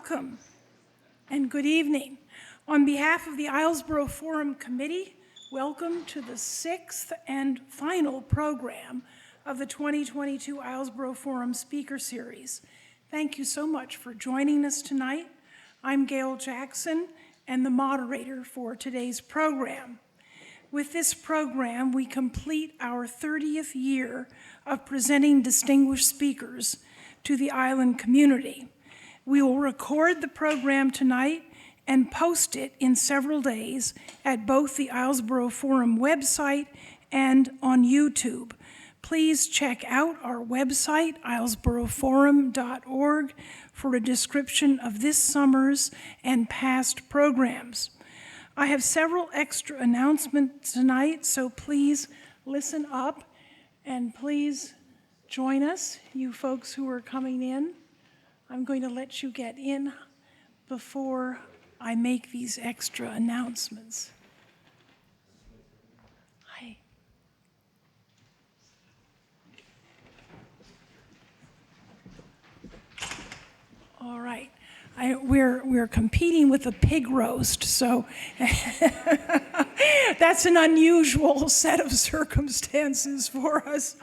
Welcome and good evening. On behalf of the Islesboro Forum Committee, welcome to the sixth and final program of the 2022 Islesboro Forum Speaker Series. Thank you so much for joining us tonight. I'm Gail Jackson and the moderator for today's program. With this program, we complete our 30th year of presenting distinguished speakers to the island community. We will record the program tonight and post it in several days at both the Islesboro Forum website and on YouTube. Please check out our website, islesboroforum.org, for a description of this summer's and past programs. I have several extra announcements tonight, so please listen up and please join us, you folks who are coming in. I'm going to let you get in before I make these extra announcements. Hi. All right. We're competing with a pig roast, so that's an unusual set of circumstances for us.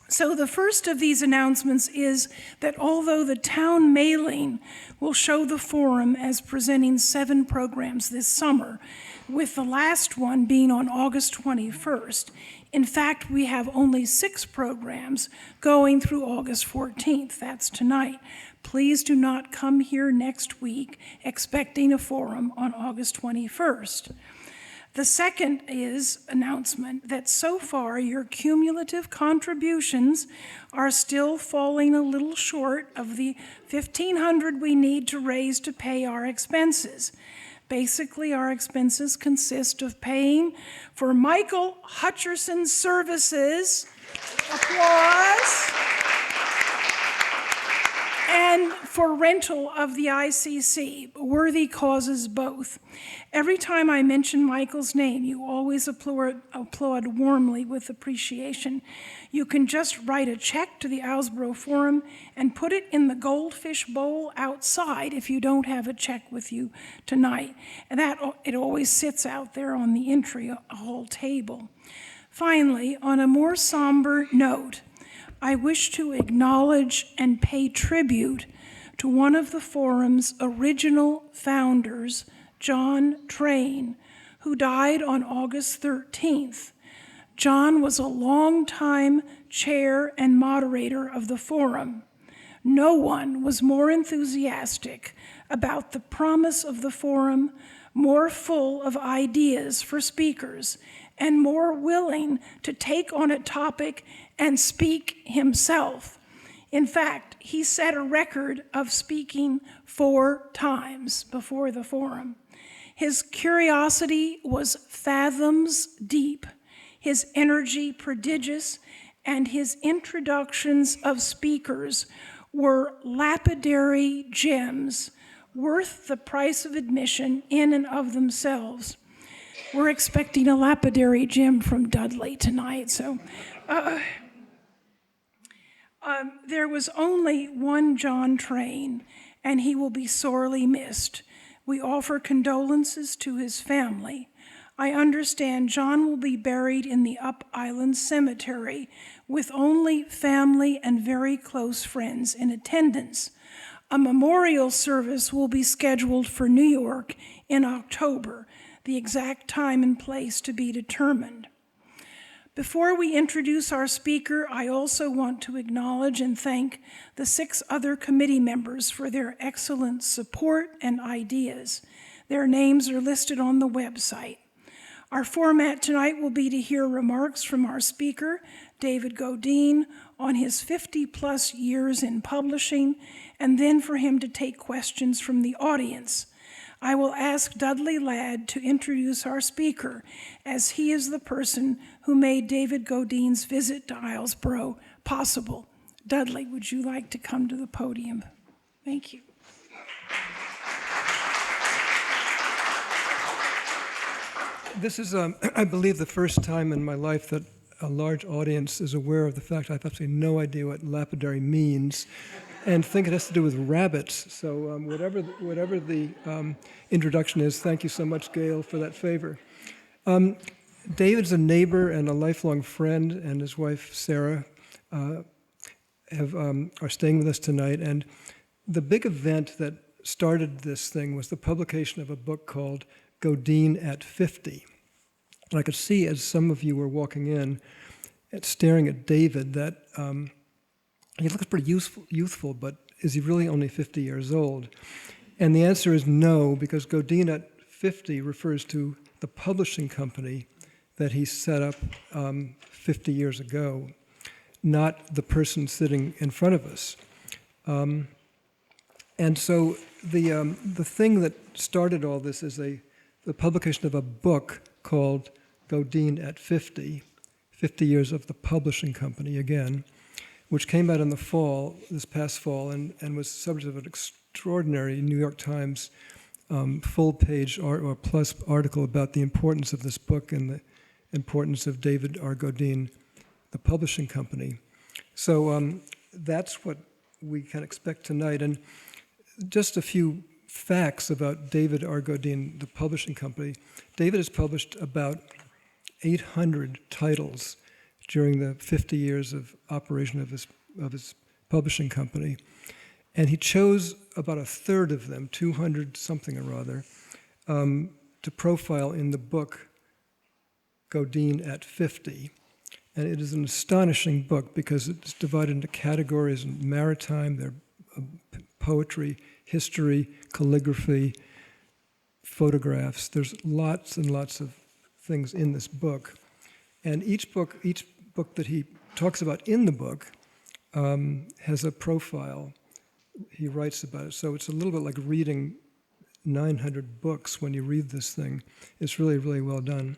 So the first of these announcements is that although the town mailing will show the forum as presenting 7 programs this summer, with the last one being on August 21st, in fact, we have only 6 programs going through August 14th. That's tonight. Please do not come here next week expecting a forum on August 21st. The second is announcement that so far your cumulative contributions are still falling a little short of the $1,500 we need to raise to pay our expenses. Basically, our expenses consist of paying for Michael Hutcherson's services, applause, and for rental of the ICC, worthy causes both. Every time I mention Michael's name, you always applaud warmly with appreciation. You can just write a check to the Islesboro Forum and put it in the goldfish bowl outside if you don't have a check with you tonight. And it always sits out there on the entry hall table. Finally, on a more somber note, I wish to acknowledge and pay tribute to one of the forum's original founders, John Train, who died on August 13th. John was a longtime chair and moderator of the forum. No one was more enthusiastic about the promise of the forum, more full of ideas for speakers, and more willing to take on a topic and speak himself. In fact, he set a record of speaking 4 times before the forum. His curiosity was fathoms deep, his energy prodigious, and his introductions of speakers were lapidary gems, worth the price of admission in and of themselves. We're expecting a lapidary gem from Dudley tonight, so there was only one John Train, and he will be sorely missed. We offer condolences to his family. I understand John will be buried in the Up Island Cemetery with only family and very close friends in attendance. A memorial service will be scheduled for New York in October, the exact time and place to be determined. Before we introduce our speaker, I also want to acknowledge and thank the 6 other committee members for their excellent support and ideas. Their names are listed on the website. Our format tonight will be to hear remarks from our speaker, David Godine, on his 50-plus years in publishing, and then for him to take questions from the audience. I will ask Dudley Ladd to introduce our speaker, as he is the person who made David Godine's visit to Islesboro possible. Dudley, would you like to come to the podium? Thank you. This is, I believe, the first time in my life that a large audience is aware of the fact I have absolutely no idea what lapidary means. and think it has to do with rabbits. So whatever the introduction is, thank you so much, Gail, for that favor. David's a neighbor and a lifelong friend, and his wife, Sarah, are staying with us tonight. And the big event that started this thing was the publication of a book called Godine at 50. And I could see, as some of you were walking in, staring at David, that he looks pretty youthful, but is he really only 50 years old? And the answer is no, because Godine at 50 refers to the publishing company that he set up 50 years ago, not the person sitting in front of us. And so the thing that started all this is the publication of a book called Godine at 50, 50 years of the publishing company again, which came out in the fall, this past fall, and was subject of an extraordinary New York Times full-page or plus article about the importance of this book and the importance of David R. Godine, the publishing company. So that's what we can expect tonight. And just a few facts about David R. Godine, the publishing company. David has published about 800 titles during the 50 years of operation of his publishing company. And he chose about a third of them, 200 something or other, to profile in the book Godine at 50. And it is an astonishing book because it's divided into categories in maritime, there poetry, history, calligraphy, photographs. There's lots and lots of things in this book. And each book that he talks about in the book has a profile. He writes about it. So it's a little bit like reading 900 books when you read this thing. It's really, really well done.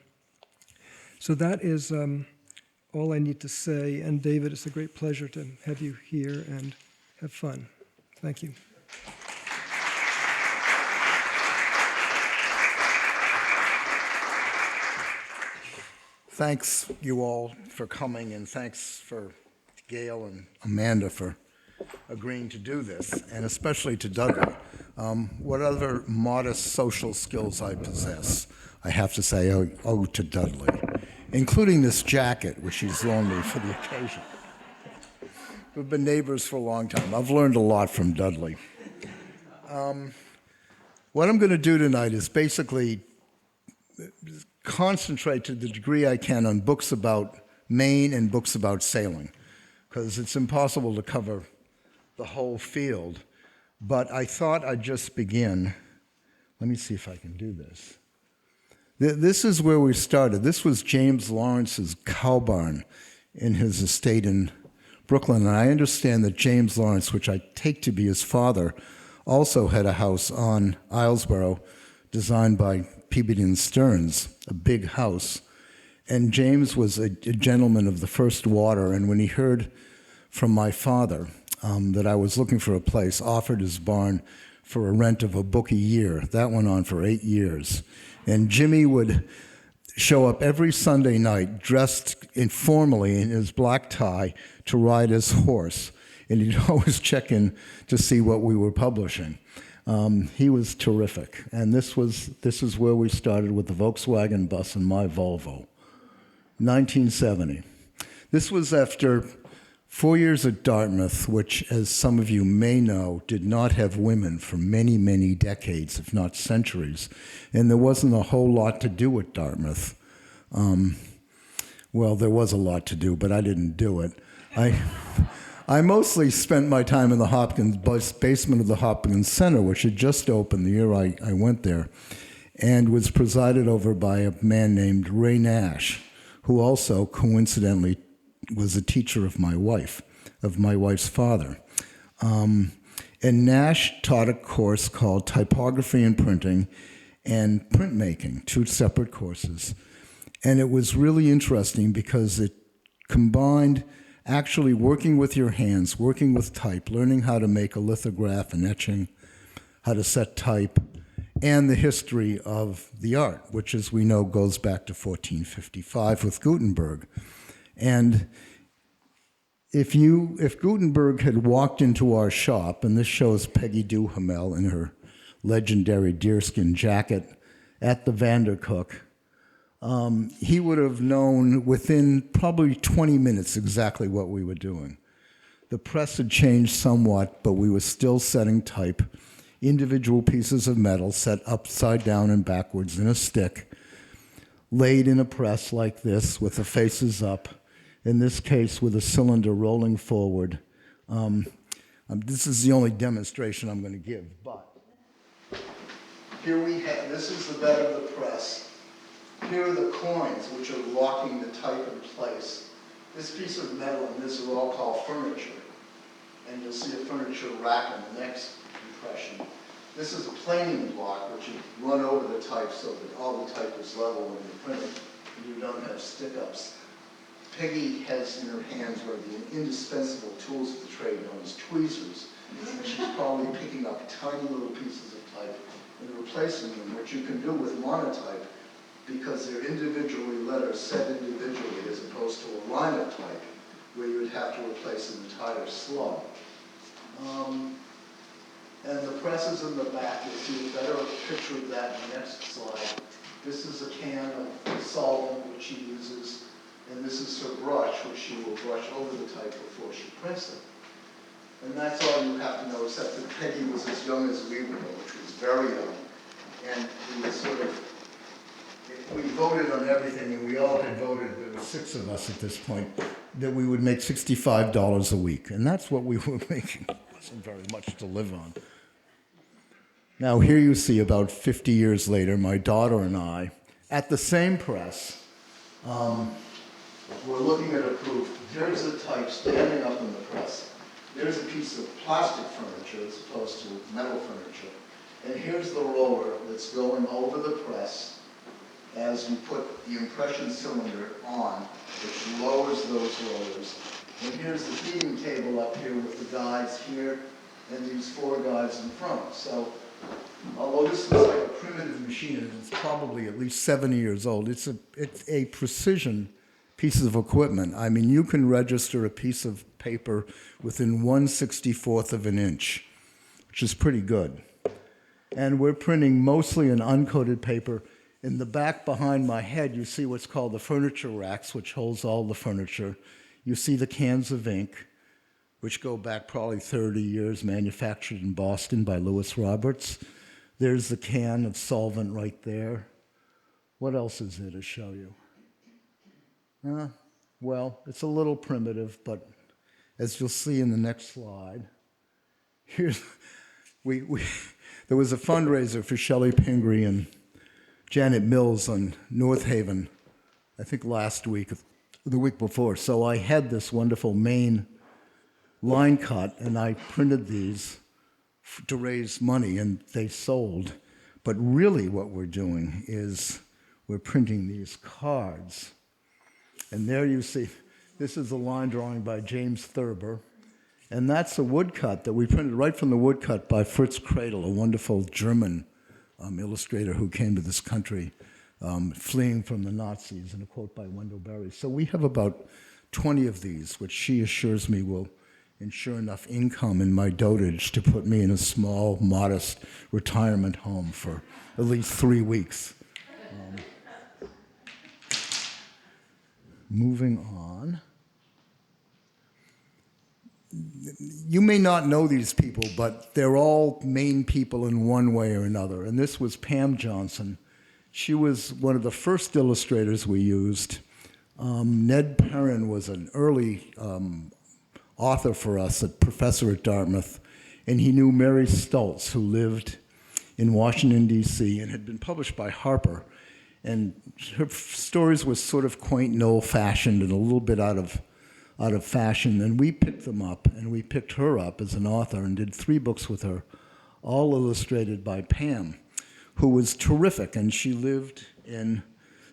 So that is all I need to say. And David, it's a great pleasure to have you here and have fun. Thank you. Thanks, you all, for coming, and thanks for Gail and Amanda for agreeing to do this, and especially to Dudley. Whatever modest social skills I possess, I have to say owe to Dudley, including this jacket, which he's loaned me for the occasion. We've been neighbors for a long time. I've learned a lot from Dudley. What I'm going to do tonight is basically concentrate to the degree I can on books about Maine and books about sailing, because it's impossible to cover the whole field. But I thought I'd just begin. Let me see if I can do this. This is where we started. This was James Lawrence's cow barn in his estate in Brookline. And I understand that James Lawrence, which I take to be his father, also had a house on Islesboro designed by Peabody and Stearns, a big house. And James was a gentleman of the first water, and when he heard from my father that I was looking for a place, offered his barn for a rent of a book a year. That went on for 8 years. And Jimmy would show up every Sunday night dressed informally in his black tie to ride his horse, and he'd always check in to see what we were publishing. He was terrific, and this is where we started with the Volkswagen bus and my Volvo. 1970. This was after 4 years at Dartmouth, which, as some of you may know, did not have women for many, many decades, if not centuries, and there wasn't a whole lot to do at Dartmouth. Well, there was a lot to do, but I didn't do it. I mostly spent my time in the Hopkins basement of the Hopkins Center, which had just opened the year I went there, and was presided over by a man named Ray Nash, who also coincidentally was a teacher of my wife's father. And Nash taught a course called Typography and Printing and Printmaking, 2 separate courses. And it was really interesting because it combined actually working with your hands, working with type, learning how to make a lithograph and etching, how to set type, and the history of the art, which, as we know, goes back to 1455 with Gutenberg. And if Gutenberg had walked into our shop, and this shows Peggy Duhamel in her legendary deerskin jacket at the Vandercook, he would have known within probably 20 minutes exactly what we were doing. The press had changed somewhat, but we were still setting type, individual pieces of metal set upside down and backwards in a stick, laid in a press like this with the faces up, in this case with a cylinder rolling forward. This is the only demonstration I'm going to give, but here we have, this is the bed of the press. Here are the coins which are locking the type in place. This piece of metal and this are all called furniture. And you'll see a furniture rack in the next impression. This is a planing block which you run over the type so that all the type is level when you print it and you don't have stick-ups. Peggy has in her hands one of the indispensable tools of the trade known as tweezers. And she's probably picking up tiny little pieces of type and replacing them, which you can do with monotype because they're individually letters set individually as opposed to a line of type where you would have to replace an entire slug. And the press is in the back. You'll see a better picture of that in the next slide. This is a can of solvent which she uses, and this is her brush, which she will brush over the type before she prints it. And that's all you have to know, except that Peggy was as young as we were, which was very young. And we voted on everything, and we all had voted, there were 6 of us at this point, that we would make $65 a week. And that's what we were making. It wasn't very much to live on. Now here you see about 50 years later, my daughter and I, at the same press, we're looking at a proof. There's a type standing up in the press. There's a piece of plastic furniture as opposed to metal furniture. And here's the roller that's going over the press as you put the impression cylinder on, which lowers those rollers. And here's the feeding table up here with the guides here and these 4 guides in front. So although this looks like a primitive machine, and it's probably at least 70 years old, it's a precision piece of equipment. I mean, you can register a piece of paper within 1/64 of an inch, which is pretty good. And we're printing mostly in uncoated paper. In the back behind my head, you see what's called the furniture racks, which holds all the furniture. You see the cans of ink, which go back probably 30 years, manufactured in Boston by Lewis Roberts. There's the can of solvent right there. What else is there to show you? Well, it's a little primitive, but as you'll see in the next slide, here's, there was a fundraiser for Shelley Pingree and Janet Mills on North Haven, I think last week, the week before. So I had this wonderful Maine line cut, and I printed these to raise money, and they sold. But really what we're doing is we're printing these cards. And there you see, this is a line drawing by James Thurber, and that's a woodcut that we printed right from the woodcut by Fritz Cradle, a wonderful German illustrator who came to this country fleeing from the Nazis, and a quote by Wendell Berry. So we have about 20 of these, which she assures me will ensure enough income in my dotage to put me in a small, modest retirement home for at least 3 weeks. Moving on. You may not know these people, but they're all Maine people in one way or another. And this was Pam Johnson. She was one of the first illustrators we used. Ned Perrin was an early author for us, a professor at Dartmouth, and he knew Mary Stultz, who lived in Washington, D.C., and had been published by Harper. And her stories were sort of quaint and old-fashioned and a little bit out of fashion. And we picked them up, and we picked her up as an author and did 3 books with her, all illustrated by Pam, who was terrific. And she lived in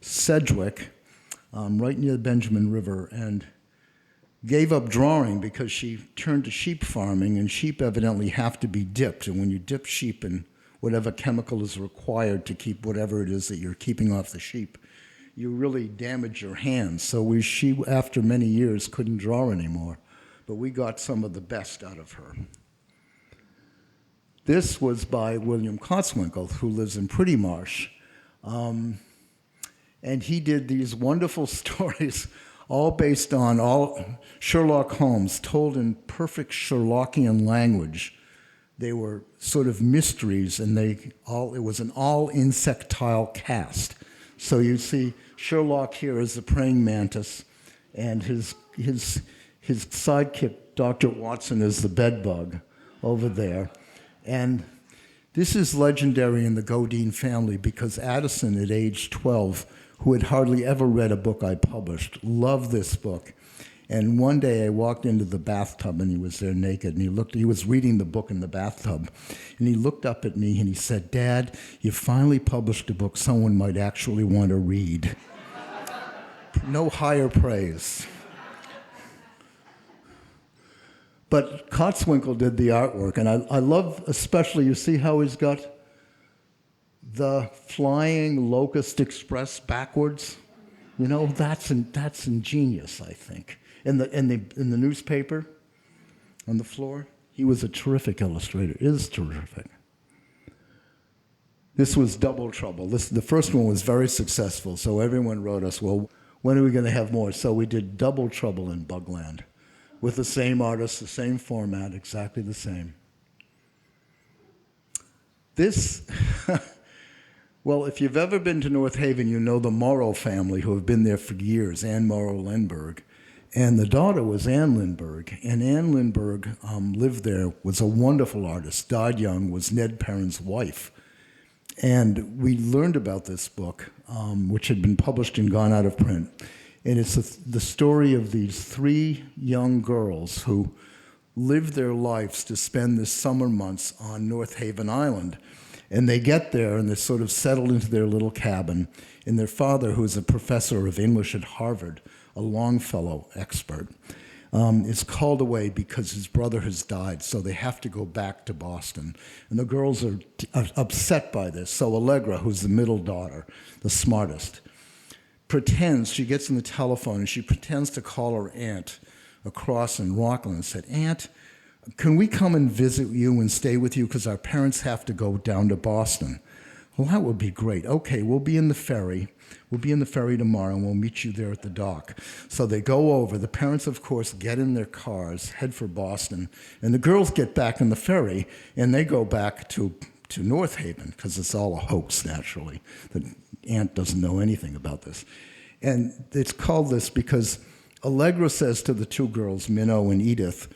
Sedgwick, right near the Benjamin River, and gave up drawing because she turned to sheep farming, and sheep evidently have to be dipped. And when you dip sheep in whatever chemical is required to keep whatever it is that you're keeping off the sheep, you really damage your hands. So she, after many years, couldn't draw anymore. but we got some of the best out of her. This was by William Cotswinkle, who lives in Pretty Marsh. And he did these wonderful stories, all based on Sherlock Holmes, told in perfect Sherlockian language. They were sort of mysteries, and it was an all-insectile cast. So you see Sherlock here as the praying mantis, and his sidekick, Dr. Watson, is the bedbug over there. And this is legendary in the Godine family because Addison, at age 12, who had hardly ever read a book I published, loved this book. And one day I walked into the bathtub and he was there naked, and he was reading the book in the bathtub, and he looked up at me and he said, "Dad, you finally published a book someone might actually want to read." No higher praise. But Cotswinkle did the artwork, and I love especially, you see how he's got the flying Locust Express backwards? You know, that's ingenious, I think. In the newspaper, on the floor, he was a terrific illustrator, is terrific. This was Double Trouble. The first one was very successful, so everyone wrote us, well, when are we going to have more? So we did Double Trouble in Bugland, with the same artist, the same format, exactly the same. This, well, if you've ever been to North Haven, you know the Morrow family, who have been there for years, Anne Morrow Lindbergh. And the daughter was Anne Lindbergh, and Anne Lindbergh lived there, was a wonderful artist, died young, was Ned Perrin's wife. And we learned about this book, which had been published and gone out of print. And it's the story of these three young girls who lived their lives to spend the summer months on North Haven Island. And they get there, and they're sort of settled into their little cabin. And their father, who is a professor of English at Harvard, a Longfellow expert, is called away because his brother has died, so they have to go back to Boston. And the girls are upset by this. So Allegra, who's the middle daughter, the smartest, she gets on the telephone and she pretends to call her aunt across in Rockland and said, "Aunt, can we come and visit you and stay with you because our parents have to go down to Boston?" "Well, that would be great. Okay, we'll be in the ferry. We'll be in the ferry tomorrow, and we'll meet you there at the dock." So they go over. The parents, of course, get in their cars, head for Boston, and the girls get back in the ferry, and they go back to North Haven, because it's all a hoax, naturally. The aunt doesn't know anything about this. And it's called this because Allegra says to the two girls, Minnow and Edith,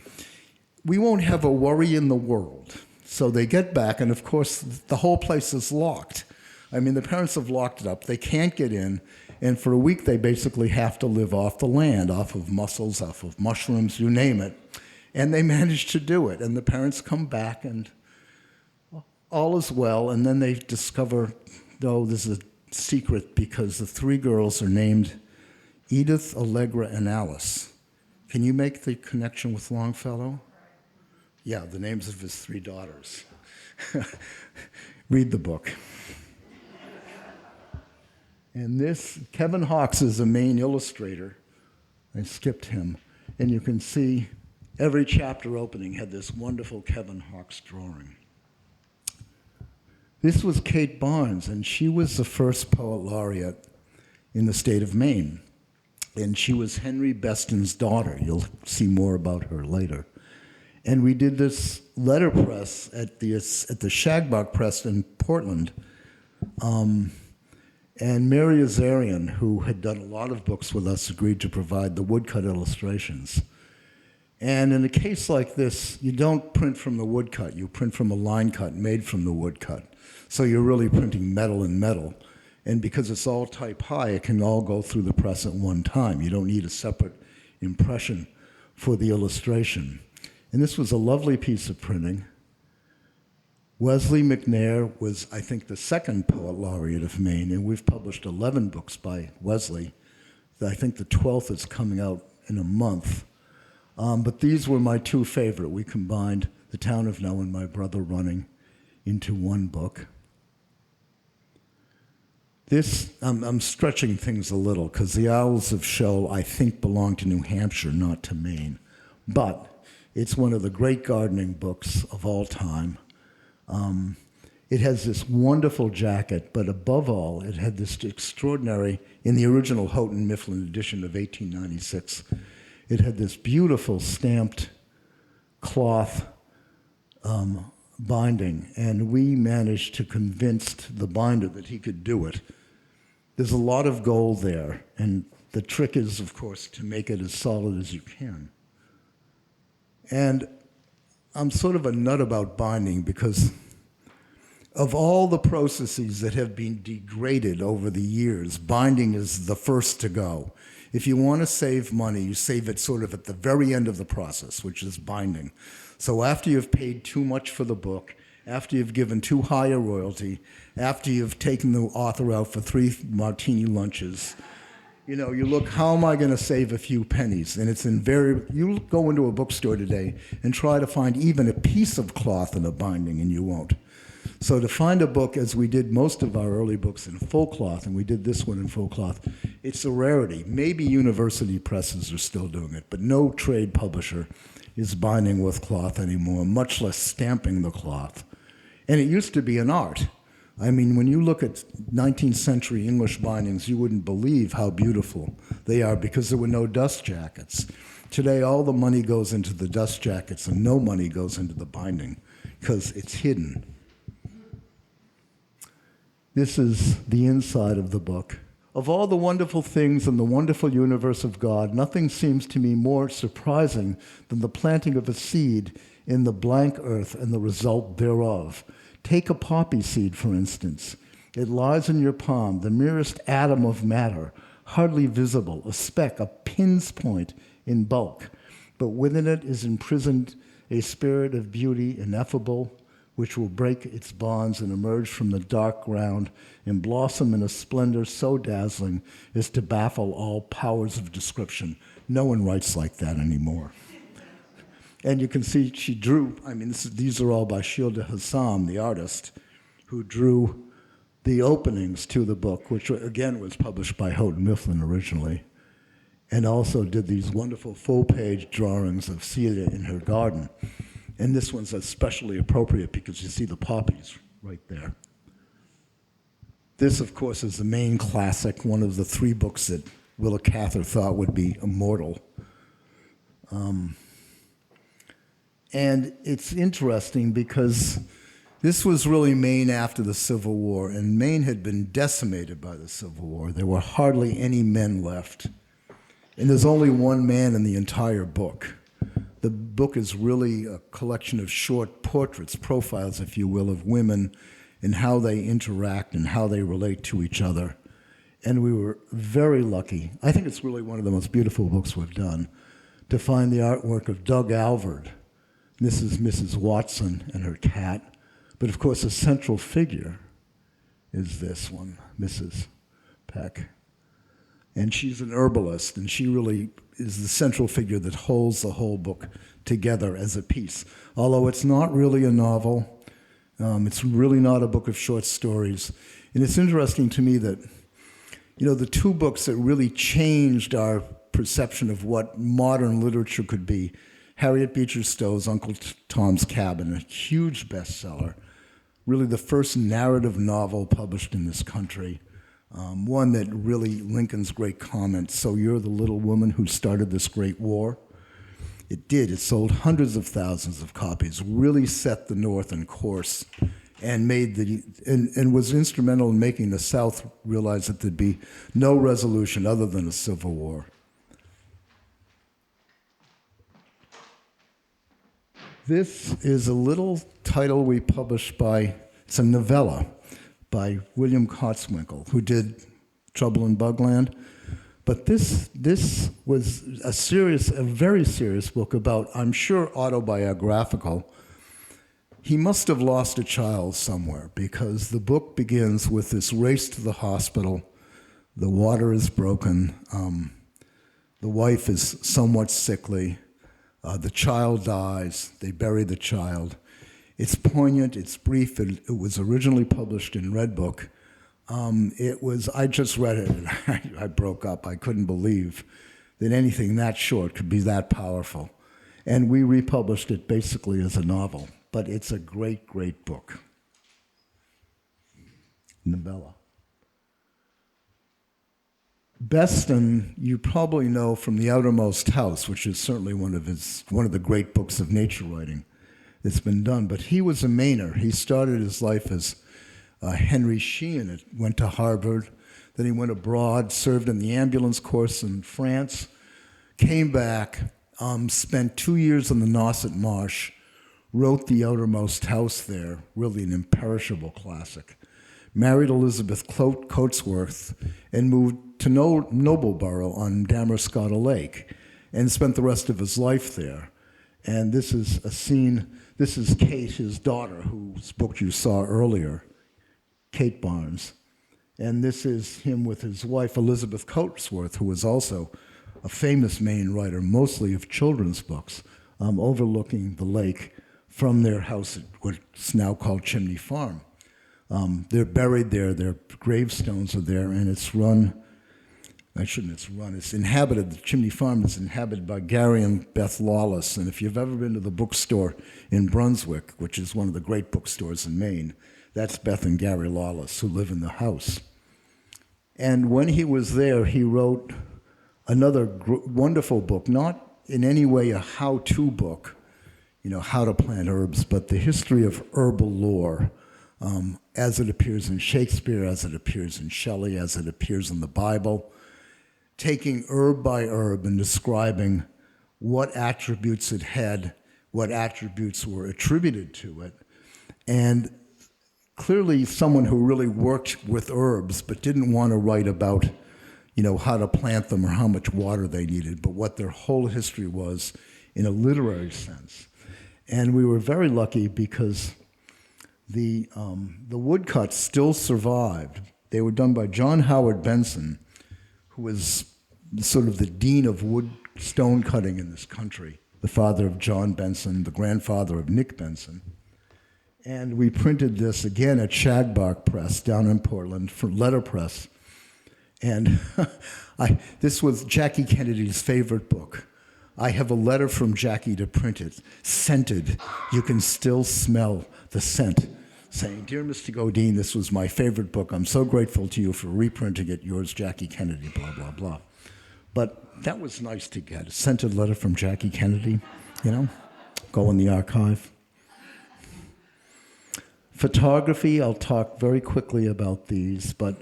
"We won't have a worry in the world." So they get back, and of course, the whole place is locked. I mean, the parents have locked it up. They can't get in, and for a week, they basically have to live off the land, off of mussels, off of mushrooms, you name it. And they manage to do it, and the parents come back, and all is well, and then they discover, oh, this is a secret, because the three girls are named Edith, Allegra, and Alice. Can you make the connection with Longfellow? Yeah, the names of his three daughters. Read the book. And this, Kevin Hawkes is the main illustrator. I skipped him. And you can see every chapter opening had this wonderful Kevin Hawkes drawing. This was Kate Barnes, and she was the first poet laureate in the state of Maine. And she was Henry Beston's daughter. You'll see more about her later. And we did this letterpress at the Shagbark Press in Portland. And Mary Azarian, who had done a lot of books with us, agreed to provide the woodcut illustrations. And in a case like this, you don't print from the woodcut. You print from a line cut made from the woodcut. So you're really printing metal and metal. And because it's all type high, it can all go through the press at one time. You don't need a separate impression for the illustration. And this was a lovely piece of printing. Wesley McNair was, I think, the second poet laureate of Maine, and we've published 11 books by Wesley. I think the 12th is coming out in a month. But these were my two favorite. We combined The Town of No and My Brother Running into one book. This, I'm stretching things a little, because the Owls of Show, I think, belong to New Hampshire, not to Maine. But It's one of the great gardening books of all time. It has this wonderful jacket, but above all, it had this extraordinary, in the original Houghton Mifflin edition of 1896, it had this beautiful stamped cloth binding, and we managed to convince the binder that he could do it. There's a lot of gold there, and the trick is, of course, to make it as solid as you can. And I'm sort of a nut about binding because of all the processes that have been degraded over the years, binding is the first to go. If you want to save money, you save it sort of at the very end of the process, which is binding. So after you've paid too much for the book, after you've given too high a royalty, after you've taken the author out for 3 martini lunches, you know, you look, how am I going to save a few pennies? And it's you go into a bookstore today and try to find even a piece of cloth in a binding, and you won't. So to find a book, as we did most of our early books in full cloth, and we did this one in full cloth, it's a rarity. Maybe university presses are still doing it, but no trade publisher is binding with cloth anymore, much less stamping the cloth. And it used to be an art. I mean, when you look at 19th century English bindings, you wouldn't believe how beautiful they are because there were no dust jackets. Today, all the money goes into the dust jackets and no money goes into the binding because it's hidden. This is the inside of the book. Of all the wonderful things in the wonderful universe of God, nothing seems to me more surprising than the planting of a seed in the blank earth and the result thereof. Take a poppy seed, for instance. It lies in your palm, the merest atom of matter, hardly visible, a speck, a pin's point in bulk. But within it is imprisoned a spirit of beauty ineffable, which will break its bonds and emerge from the dark ground and blossom in a splendor so dazzling as to baffle all powers of description. No one writes like that anymore. And you can see she drew, I mean, these are all by Shilda Hassam, the artist, who drew the openings to the book, which again was published by Houghton Mifflin originally, and also did these wonderful full-page drawings of Celia in her garden. And this one's especially appropriate because you see the poppies right there. This, of course, is the main classic, one of the 3 books that Willa Cather thought would be immortal. And it's interesting because this was really Maine after the Civil War, and Maine had been decimated by the Civil War. There were hardly any men left. And there's only one man in the entire book. The book is really a collection of short portraits, profiles, if you will, of women and how they interact and how they relate to each other. And we were very lucky. I think it's really one of the most beautiful books we've done, to find the artwork of Doug Alvord. This is Mrs. Watson and her cat. But of course, the central figure is this one, Mrs. Peck. And she's an herbalist, and she really is the central figure that holds the whole book together as a piece. Although it's not really a novel, it's really not a book of short stories. And it's interesting to me that, you know, the 2 books that really changed our perception of what modern literature could be, Harriet Beecher Stowe's Uncle Tom's Cabin, a huge bestseller, really the first narrative novel published in this country. One that really, Lincoln's great comment, "So you're the little woman who started this great war?" It did. It sold hundreds of thousands of copies, really set the North in course, and was instrumental in making the South realize that there'd be no resolution other than a civil war. This is a little title we published it's a novella by William Cotswinkle, who did Trouble in Bugland. But this was a very serious book about, I'm sure, autobiographical. He must have lost a child somewhere because the book begins with this race to the hospital. The water is broken. The wife is somewhat sickly. The child dies. They bury the child. It's poignant, it's brief. It was originally published in Red Book. I just read it and I broke up. I couldn't believe that anything that short could be that powerful. And we republished it basically as a novel. But it's a great, great book. Novella. Beston, you probably know from The Outermost House, which is certainly one of the great books of nature writing that's been done. But he was a Mainer. He started his life as Henry Sheehan. Went to Harvard. Then he went abroad, served in the ambulance corps in France, came back, spent 2 years in the Nauset Marsh, wrote The Outermost House there, really an imperishable classic. Married Elizabeth Coatsworth and moved to Nobleboro on Damascotta Lake and spent the rest of his life there. And this is a scene, this is Kate, his daughter, whose book you saw earlier, Kate Barnes. And this is him with his wife, Elizabeth Coatsworth, who was also a famous Maine writer, mostly of children's books, overlooking the lake from their house at what's now called Chimney Farm. They're buried there, their gravestones are there, and it's inhabited, the Chimney Farm is inhabited by Gary and Beth Lawless, and if you've ever been to the bookstore in Brunswick, which is one of the great bookstores in Maine, that's Beth and Gary Lawless, who live in the house. And when he was there, he wrote another wonderful book, not in any way a how-to book, how to plant herbs, but the history of herbal lore, as it appears in Shakespeare, as it appears in Shelley, as it appears in the Bible, taking herb by herb and describing what attributes it had, what attributes were attributed to it, and clearly someone who really worked with herbs but didn't want to write about, how to plant them or how much water they needed, but what their whole history was in a literary sense. And we were very lucky because the woodcuts still survived. They were done by John Howard Benson, who was sort of the dean of wood stone cutting in this country, the father of John Benson, the grandfather of Nick Benson. And we printed this again at Shagbark Press down in Portland for letterpress. And this was Jackie Kennedy's favorite book. I have a letter from Jackie to print it, scented. You can still smell the scent, saying, "Dear Mr. Godine, this was my favorite book. I'm so grateful to you for reprinting it. Yours, Jackie Kennedy," blah, blah, blah. But that was nice to get, a scented letter from Jackie Kennedy, go in the archive. Photography, I'll talk very quickly about these, but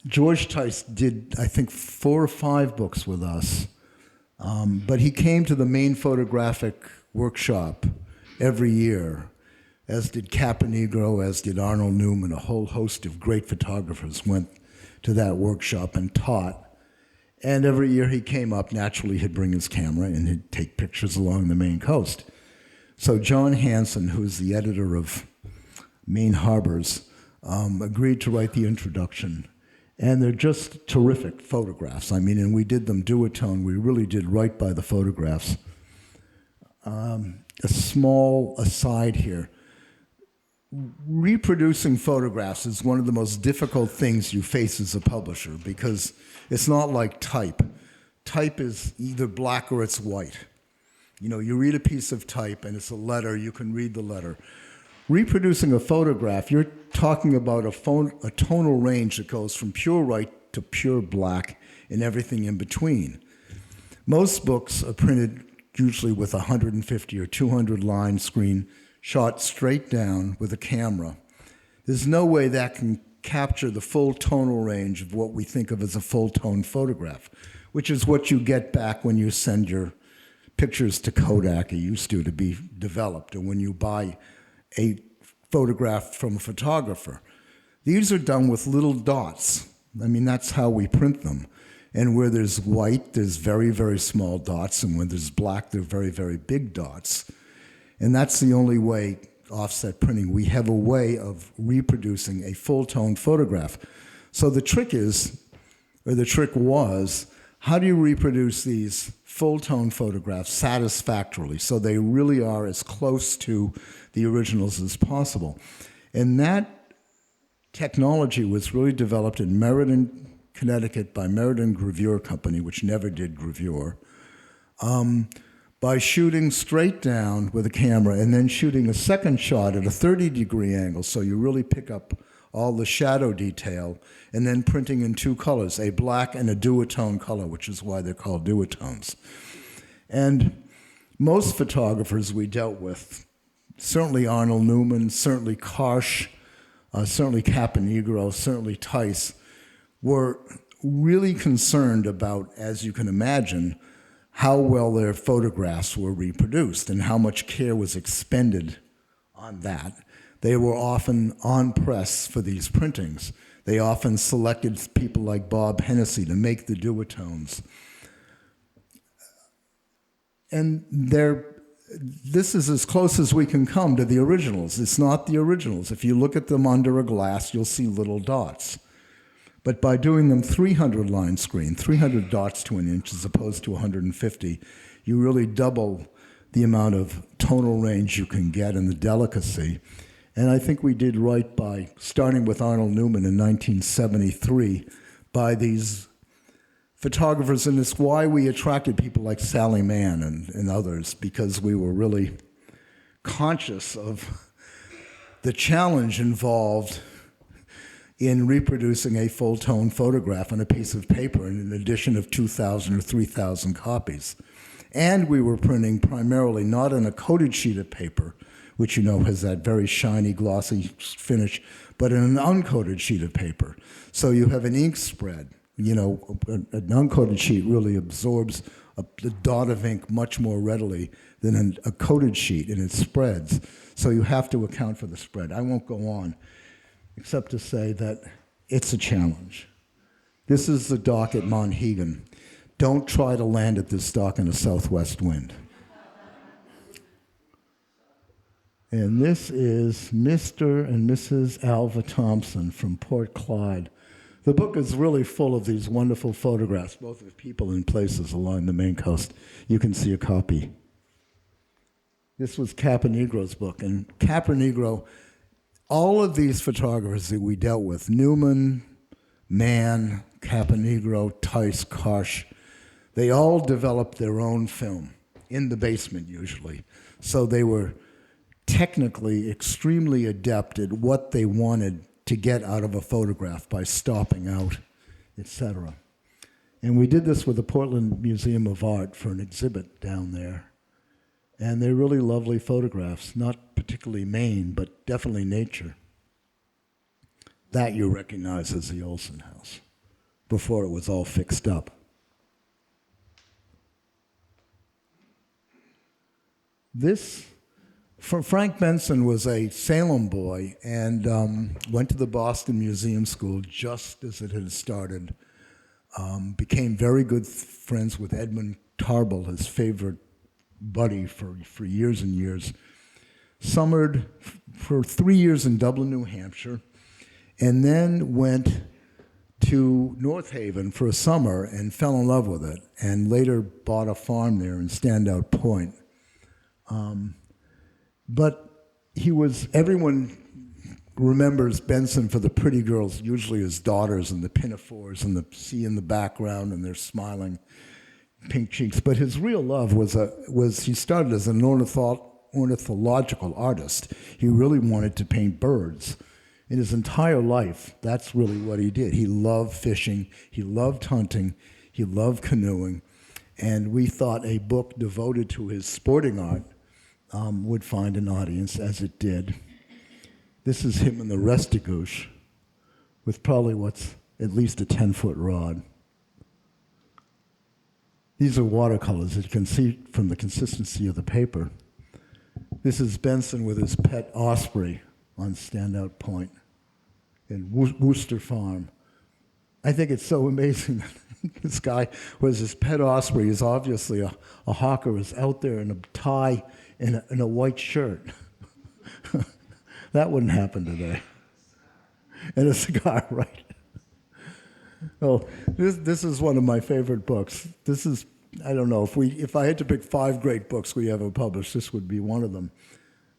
George Tice did, I think, 4 or 5 books with us, but he came to the Maine Photographic Workshop every year, as did Caponegro, as did Arnold Newman. A whole host of great photographers went to that workshop and taught. And every year he came up, naturally he'd bring his camera and he'd take pictures along the Maine coast. So John Hansen, who's the editor of Maine Harbors, agreed to write the introduction. And they're just terrific photographs. And we did them duotone. We really did right by the photographs. A small aside here. Reproducing photographs is one of the most difficult things you face as a publisher because it's not like type. Type is either black or it's white. You read a piece of type and it's a letter, you can read the letter. Reproducing a photograph, you're talking about a tonal range that goes from pure white to pure black and everything in between. Most books are printed usually with a 150 or 200 line screen shot straight down with a camera. There's no way that can capture the full tonal range of what we think of as a full-tone photograph, which is what you get back when you send your pictures to Kodak, it used to be developed, or when you buy a photograph from a photographer. These are done with little dots. That's how we print them. And where there's white, there's very, very small dots, and when there's black, they're very, very big dots. And that's the only way, offset printing, we have a way of reproducing a full-tone photograph. So the trick was, how do you reproduce these full-tone photographs satisfactorily so they really are as close to the originals as possible? And that technology was really developed in Meriden, Connecticut by Meriden Gravure Company, which never did gravure. by shooting straight down with a camera and then shooting a second shot at a 30-degree angle, so you really pick up all the shadow detail, and then printing in two colors, a black and a duotone color, which is why they're called duotones. And most photographers we dealt with, certainly Arnold Newman, certainly Karsh, certainly Caponegro, certainly Tice, were really concerned about, as you can imagine, how well their photographs were reproduced and how much care was expended on that. They were often on press for these printings. They often selected people like Bob Hennessy to make the duotones. And this is as close as we can come to the originals. It's not the originals. If you look at them under a glass, you'll see little dots. But by doing them 300 line screen, 300 dots to an inch as opposed to 150, you really double the amount of tonal range you can get and the delicacy. And I think we did right by starting with Arnold Newman in 1973 by these photographers, and it's why we attracted people like Sally Mann and others, because we were really conscious of the challenge involved in reproducing a full-tone photograph on a piece of paper in an edition of 2,000 or 3,000 copies. And we were printing primarily not on a coated sheet of paper, which you know has that very shiny, glossy finish, but in an uncoated sheet of paper. So you have an ink spread. You know, an uncoated sheet really absorbs a dot of ink much more readily than a coated sheet, and it spreads. So you have to account for the spread. I won't go on, except to say that it's a challenge. This is the dock at Monhegan. Don't try to land at this dock in a southwest wind. And this is Mr. and Mrs. Alva Thompson from Port Clyde. The book is really full of these wonderful photographs, both of people and places along the Maine coast. You can see a copy. This was Caponegro's book, and Caponegro, all of these photographers that we dealt with, Newman, Mann, Caponegro, Tice, Karsh, they all developed their own film, in the basement usually. So they were technically extremely adept at what they wanted to get out of a photograph by stopping out, etc. And we did this with the Portland Museum of Art for an exhibit down there. And they're really lovely photographs, not particularly Maine, but definitely nature. That you recognize as the Olson House, before it was all fixed up. This, Frank Benson was a Salem boy and went to the Boston Museum School just as it had started. Became very good friends with Edmund Tarbell, his favorite buddy for years and years. Summered for 3 years in Dublin, New Hampshire, and then went to North Haven for a summer and fell in love with it, and later bought a farm there in Standout Point. But everyone remembers Benson for the pretty girls, usually his daughters and the pinafores and the sea in the background and their smiling pink cheeks. But his real love was he started as an ornithological artist. He really wanted to paint birds. In his entire life, that's really what he did. He loved fishing, he loved hunting, he loved canoeing, and we thought a book devoted to his sporting art would find an audience, as it did. This is him in the Restigouche with probably what's at least a 10-foot rod. These are watercolors, as you can see from the consistency of the paper. This is Benson with his pet osprey on Standout Point in Worcester Farm. I think it's so amazing that this guy was his pet osprey. He's obviously a hawker, is out there in a tie in a white shirt. That wouldn't happen today. And a cigar, right? Well, this is one of my favorite books. This is, I don't know, if I had to pick 5 great books we ever published, this would be one of them.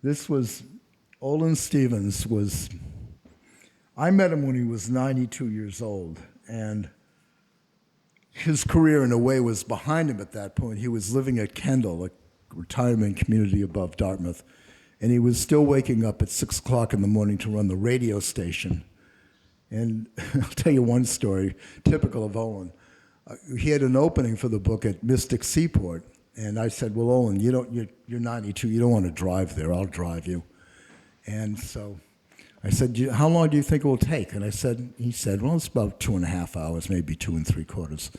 This was, Olin Stevens I met him when he was 92 years old, and his career, in a way, was behind him at that point. He was living at Kendall, a retirement community above Dartmouth, and he was still waking up at 6 o'clock in the morning to run the radio station. And I'll tell you one story, typical of Olin. He had an opening for the book at Mystic Seaport, and I said, well, Olin, you're 92, you don't want to drive there, I'll drive you. And so I said, how long do you think it will take? And he said, well, it's about 2.5 hours, maybe 2 3/4.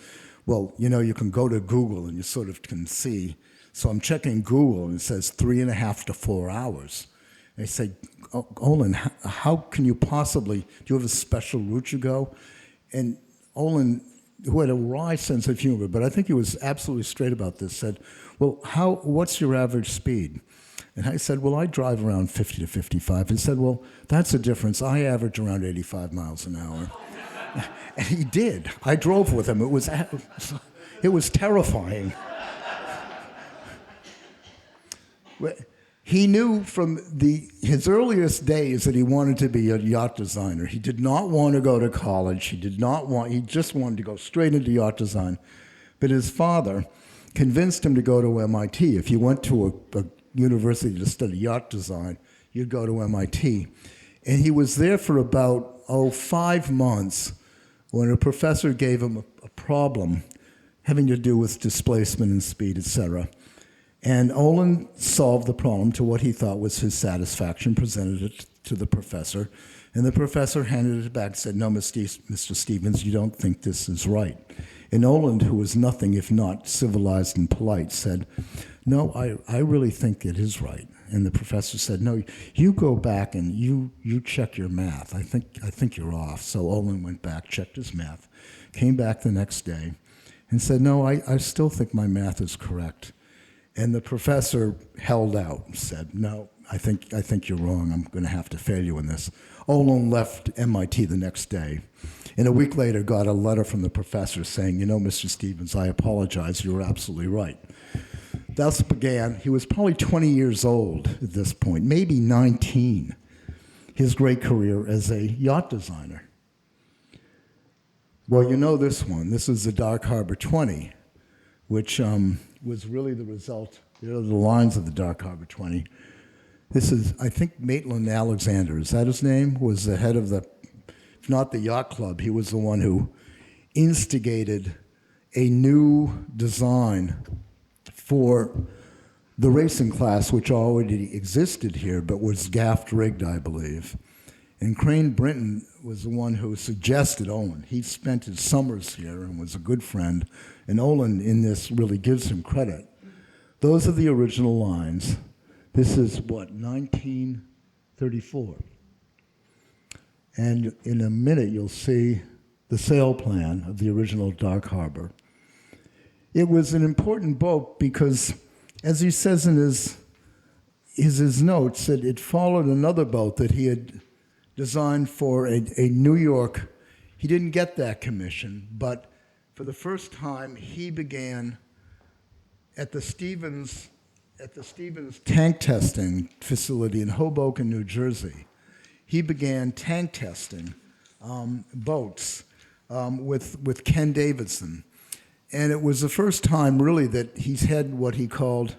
Well, you can go to Google and you sort of can see. So I'm checking Google and it says 3.5 to 4 hours. And I said, Olin, how can you possibly, do you have a special route you go? And Olin, who had a wry sense of humor, but I think he was absolutely straight about this, said, well, what's your average speed? And I said, well, I drive around 50 to 55. He said, well, that's a difference. I average around 85 miles an hour. And he did. I drove with him. It was terrifying. He knew from his earliest days that he wanted to be a yacht designer. He did not want to go to college. He just wanted to go straight into yacht design. But his father convinced him to go to MIT. If you went to a university to study yacht design, you'd go to MIT. And he was there for about, 5 months when a professor gave him a problem having to do with displacement and speed, etc. And Olin solved the problem to what he thought was his satisfaction, presented it to the professor, and the professor handed it back and said, no, Mr. Stevens, you don't think this is right. And Olin, who was nothing if not civilized and polite, said, no, I really think it is right. And the professor said, no, you go back and you check your math. I think you're off. So Olin went back, checked his math, came back the next day, and said, no, I still think my math is correct. And the professor held out and said, no, I think you're wrong. I'm going to have to fail you in this. Olin left MIT the next day, and a week later got a letter from the professor saying, Mr. Stevens, I apologize. You were absolutely right. Thus began, he was probably 20 years old at this point, maybe 19, his great career as a yacht designer. Well, this one. This is the Dark Harbor 20, which was really the result. There are the lines of the Dark Harbor 20. This is, I think, Maitland Alexander, is that his name? Was the head of if not the yacht club, he was the one who instigated a new design for the racing class, which already existed here, but was gaff-rigged, I believe. And Crane Brinton was the one who suggested Olin. He spent his summers here and was a good friend, and Olin in this really gives him credit. Those are the original lines. This is, 1934. And in a minute, you'll see the sail plan of the original Dark Harbor. It was an important boat because, as he says in his notes, that it followed another boat that he had designed for a New York. He didn't get that commission, but for the first time, he began at the Stevens tank testing facility in Hoboken, New Jersey. He began tank testing boats with Ken Davidson. And it was the first time, really, that he's had what he called,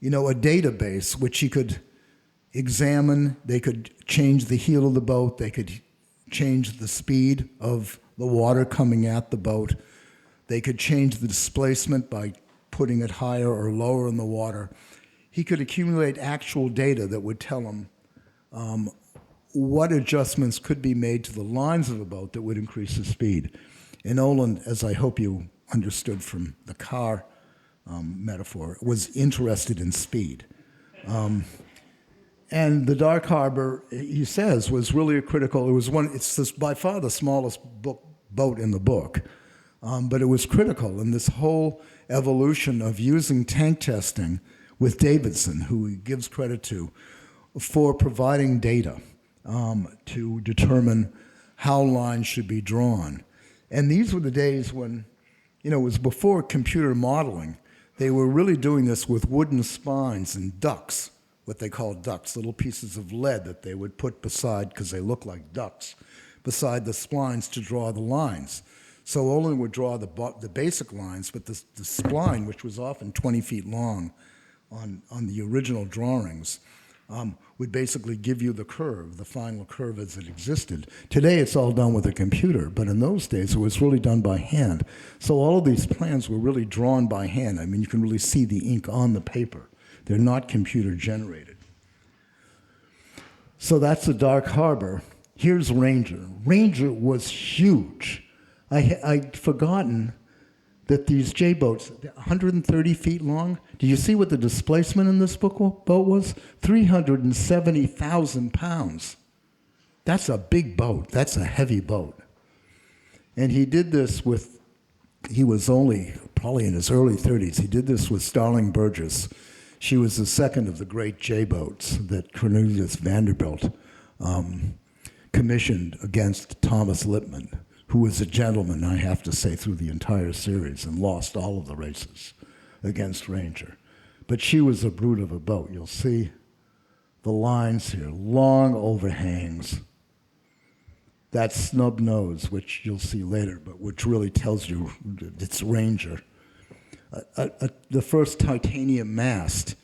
a database, which he could examine. They could change the heel of the boat. They could change the speed of the water coming at the boat. They could change the displacement by putting it higher or lower in the water. He could accumulate actual data that would tell him what adjustments could be made to the lines of a boat that would increase the speed. And Olin, as I hope you understood from the car metaphor, was interested in speed. And the Dark Harbor, he says, was really a critical, it's by far the smallest boat in the book, but it was critical in this whole evolution of using tank testing with Davidson, who he gives credit to, for providing data to determine how lines should be drawn. And these were the days when, it was before computer modeling. They were really doing this with wooden spines and ducks, what they called ducks, little pieces of lead that they would put beside, because they look like ducks, beside the splines to draw the lines. So Olin would draw the basic lines, but the spline, which was often 20 feet long on the original drawings, would basically give you the curve, the final curve as it existed. Today it's all done with a computer, but in those days it was really done by hand. So all of these plans were really drawn by hand. I mean, you can really see the ink on the paper. They're not computer generated. So that's the Dark Harbor. Here's Ranger. Ranger was huge. I'd forgotten that these J-boats, 130 feet long. Do you see what the displacement in this boat was? 370,000 pounds. That's a big boat. That's a heavy boat. And he did this with, he was only probably in his early 30s. He did this with Starling Burgess. She was the second of the great J-boats that Cornelius Vanderbilt commissioned against Thomas Lippmann, who was a gentleman, I have to say, through the entire series and lost all of the races against Ranger. But she was a brute of a boat. You'll see the lines here, long overhangs. That snub nose, which you'll see later, but which really tells you it's Ranger. The first titanium mast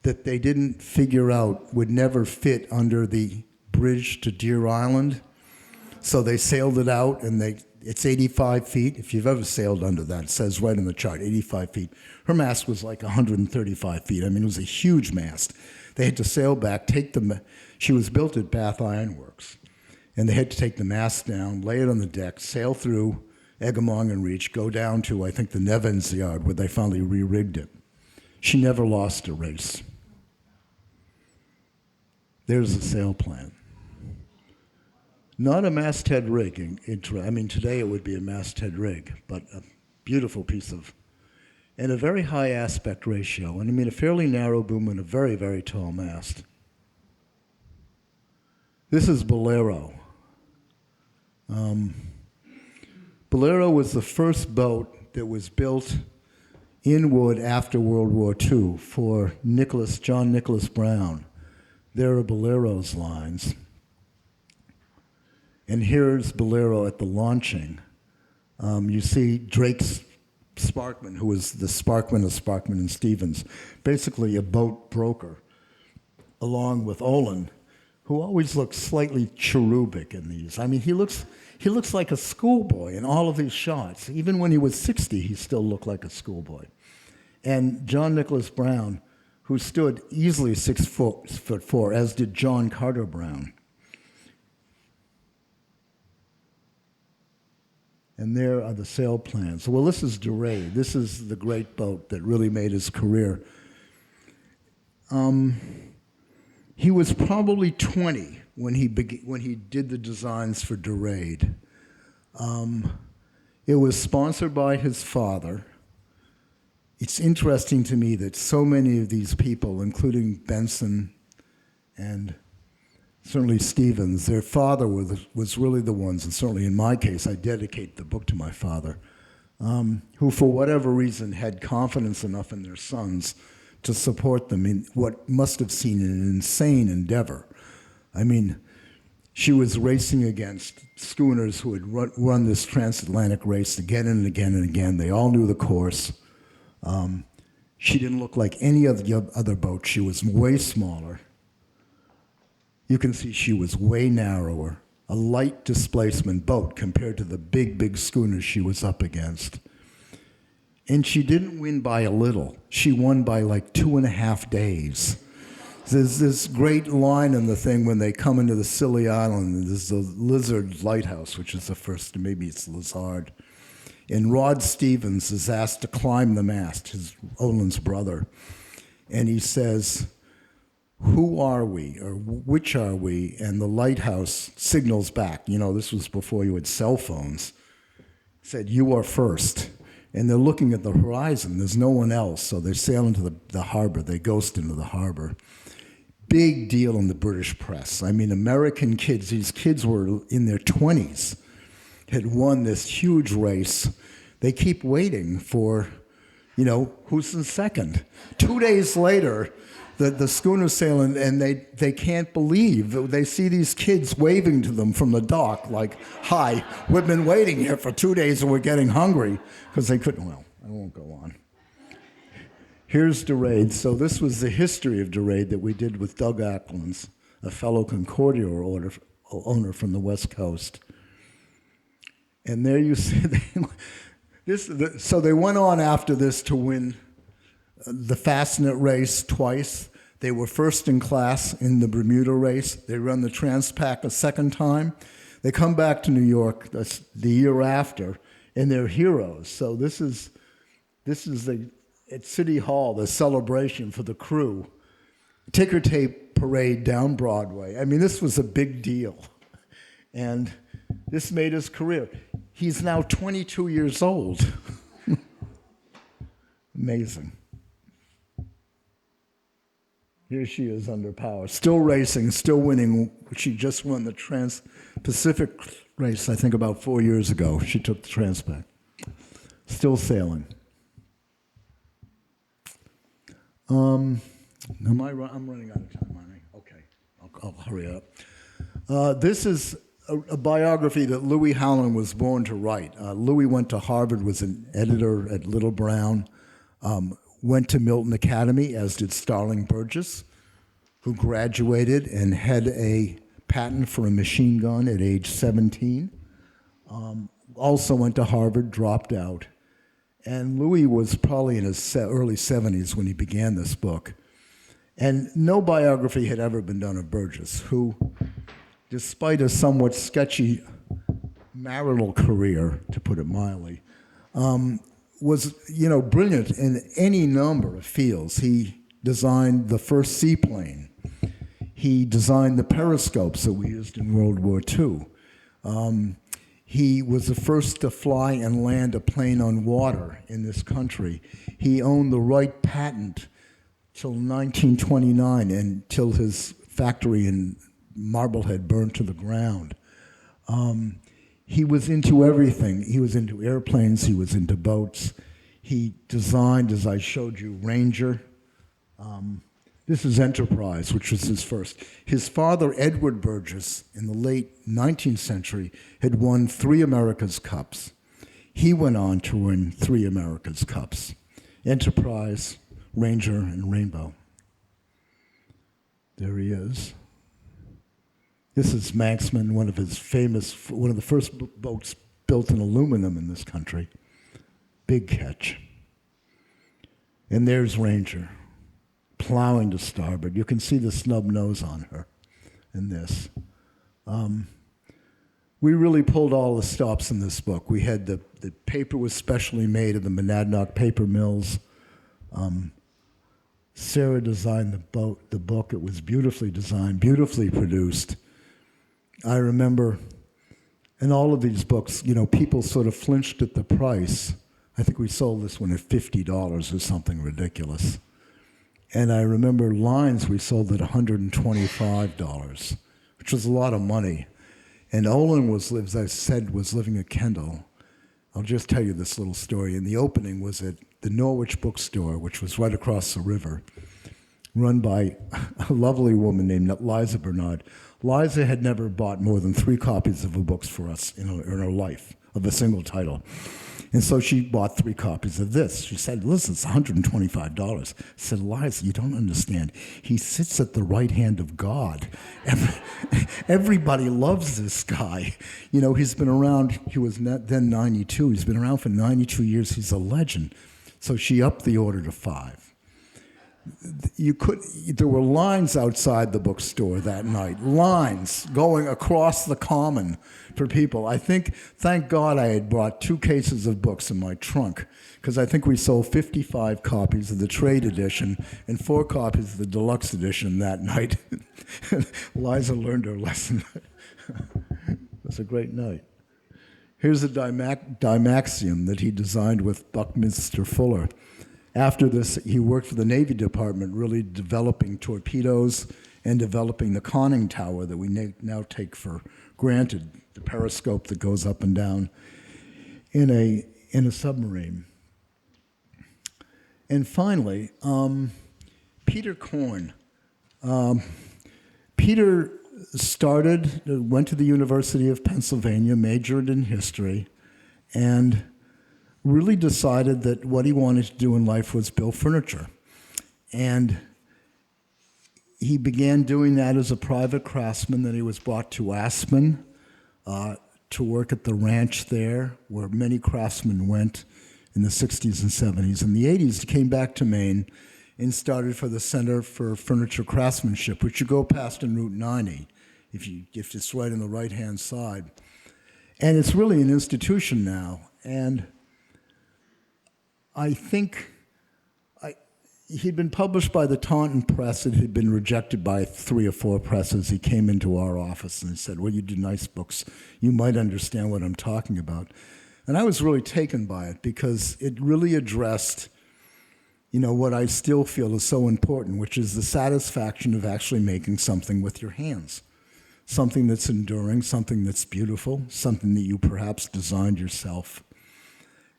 that they didn't figure out would never fit under the bridge to Deer Island. So they sailed it out, and it's 85 feet. If you've ever sailed under that, it says right in the chart, 85 feet. Her mast was like 135 feet. I mean, it was a huge mast. They had to sail back, she was built at Bath Iron Works, and they had to take the mast down, lay it on the deck, sail through Eggemongan Reach, go down to, I think, the Nevins Yard, where they finally re-rigged it. She never lost a race. There's the sail plan. Not a masthead rig. I mean, today it would be a masthead rig, but a beautiful piece of, and a very high aspect ratio. And I mean, a fairly narrow boom and a very, very tall mast. This is Bolero. Bolero was the first boat that was built in wood after World War II for John Nicholas Brown. There are Bolero's lines. And here's Bolero at the launching. You see Drake's Sparkman, who was the Sparkman of Sparkman and Stevens, basically a boat broker, along with Olin, who always looks slightly cherubic in these. I mean, he looks like a schoolboy in all of these shots. Even when he was 60, he still looked like a schoolboy. And John Nicholas Brown, who stood easily 6'4", as did John Carter Brown. And there are the sail plans. Well, this is DeRay. This is the great boat that really made his career. He was probably 20 when he did the designs for DeRay. It was sponsored by his father. It's interesting to me that so many of these people, including Benson and certainly Stevens, their father was really the ones, and certainly in my case, I dedicate the book to my father, who for whatever reason had confidence enough in their sons to support them in what must have seemed an insane endeavor. I mean, she was racing against schooners who had run this transatlantic race again and again and again. They all knew the course. She didn't look like any of the other boats. She was way smaller. You can see she was way narrower, a light displacement boat compared to the big, big schooners she was up against. And she didn't win by a little. She won by like 2.5 days. There's this great line in the thing when they come into the Scilly Island. There's the Lizard Lighthouse, which is the first, maybe it's Lizard. And Rod Stevens is asked to climb the mast, Olin's brother. And he says, "Who are we, or which are we?" And the lighthouse signals back. You know, this was before you had cell phones. Said, "You are first." And they're looking at the horizon. There's no one else, so they sail into the harbor. They ghost into the harbor. Big deal in the British press. I mean, American kids, these kids were in their 20s, had won this huge race. They keep waiting for, who's in second. 2 days later, the schooner's sailing, and they can't believe. They see these kids waving to them from the dock, like, "Hi, we've been waiting here for 2 days and we're getting hungry," because they couldn't. Well, I won't go on. Here's Dorade. So this was the history of Dorade that we did with Doug Acklands, a fellow Concordia owner from the West Coast. And there you see, so they went on after this to win the Fastnet race twice. They were first in class in the Bermuda race. They run the Transpac a second time. They come back to New York the year after, and they're heroes. So this is at City Hall, the celebration for the crew. Ticker tape parade down Broadway. I mean, this was a big deal. And this made his career. He's now 22 years old. Amazing. Here she is under power, still racing, still winning. She just won the Trans-Pacific race, I think, about 4 years ago. She took the Transpac. Still sailing. I'm running out of time, aren't I? Okay, I'll hurry up. This is a biography that Louis Howland was born to write. Louis went to Harvard, was an editor at Little Brown, went to Milton Academy, as did Starling Burgess, who graduated and had a patent for a machine gun at age 17. Also went to Harvard, dropped out. And Louis was probably in his early 70s when he began this book. And no biography had ever been done of Burgess, who, despite a somewhat sketchy marital career, to put it mildly, was, brilliant in any number of fields. He designed the first seaplane. He designed the periscopes that we used in World War II. He was the first to fly and land a plane on water in this country. He owned the Wright patent till 1929, until his factory in Marblehead burned to the ground. He was into everything. He was into airplanes. He was into boats. He designed, as I showed you, Ranger. This is Enterprise, which was his first. His father, Edward Burgess, in the late 19th century, had won 3 America's Cups. He went on to win 3 America's Cups: Enterprise, Ranger, and Rainbow. There he is. This is Manxman, one of the first boats built in aluminum in this country. Big catch. And there's Ranger, plowing to starboard. You can see the snub nose on her in this. We really pulled all the stops in this book. We had the paper was specially made at the Monadnock paper mills. Sarah designed the book. It was beautifully designed, beautifully produced. I remember in all of these books, people sort of flinched at the price. I think we sold this one at $50 or something ridiculous. And I remember lines we sold at $125, which was a lot of money. And Olin was, as I said, was living at Kendall. I'll just tell you this little story. And the opening was at the Norwich bookstore, which was right across the river, run by a lovely woman named Liza Bernard. Liza had never bought more than 3 copies of her books for us in her life, of a single title. And so she bought 3 copies of this. She said, "Listen, it's $125. I said, "Liza, you don't understand. He sits at the right hand of God. Everybody loves this guy. He's been around, he was then 92. He's been around for 92 years. He's a legend." So she upped the order to 5. There were lines outside the bookstore that night, lines going across the common for people. Thank God I had brought 2 cases of books in my trunk, because I think we sold 55 copies of the trade edition and 4 copies of the deluxe edition that night. Liza learned her lesson. It was a great night. Here's a Dymaxion that he designed with Buckminster Fuller. After this, he worked for the Navy Department, really developing torpedoes and developing the conning tower that we now take for granted, the periscope that goes up and down in a submarine. And finally, Peter Korn. Peter went to the University of Pennsylvania, majored in history, and really decided that what he wanted to do in life was build furniture. And he began doing that as a private craftsman. Then he was brought to Aspen to work at the ranch there, where many craftsmen went in the 60s and 70s. In the 80s, he came back to Maine and started for the Center for Furniture Craftsmanship, which you go past on Route 90, if it's right on the right-hand side. And it's really an institution now. And I think he'd been published by the Taunton Press. It had been rejected by 3 or 4 presses. He came into our office and said, well, you do nice books. You might understand what I'm talking about. And I was really taken by it because it really addressed, what I still feel is so important, which is the satisfaction of actually making something with your hands. Something that's enduring, something that's beautiful, something that you perhaps designed yourself.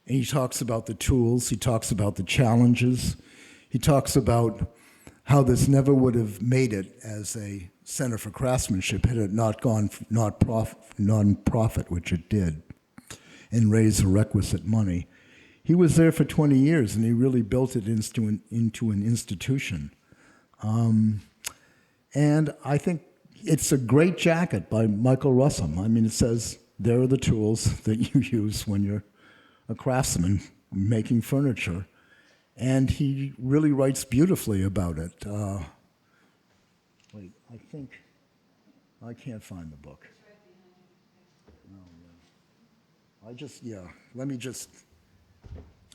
And he talks about the tools, he talks about the challenges, he talks about how this never would have made it as a Center for Craftsmanship had it not gone non-profit, which it did, and raised the requisite money. He was there for 20 years, and he really built it into an institution. And I think it's a great jacket by Michael Russum. I mean, it says, there are the tools that you use when you're a craftsman making furniture. And he really writes beautifully about it. Wait, I can't find the book.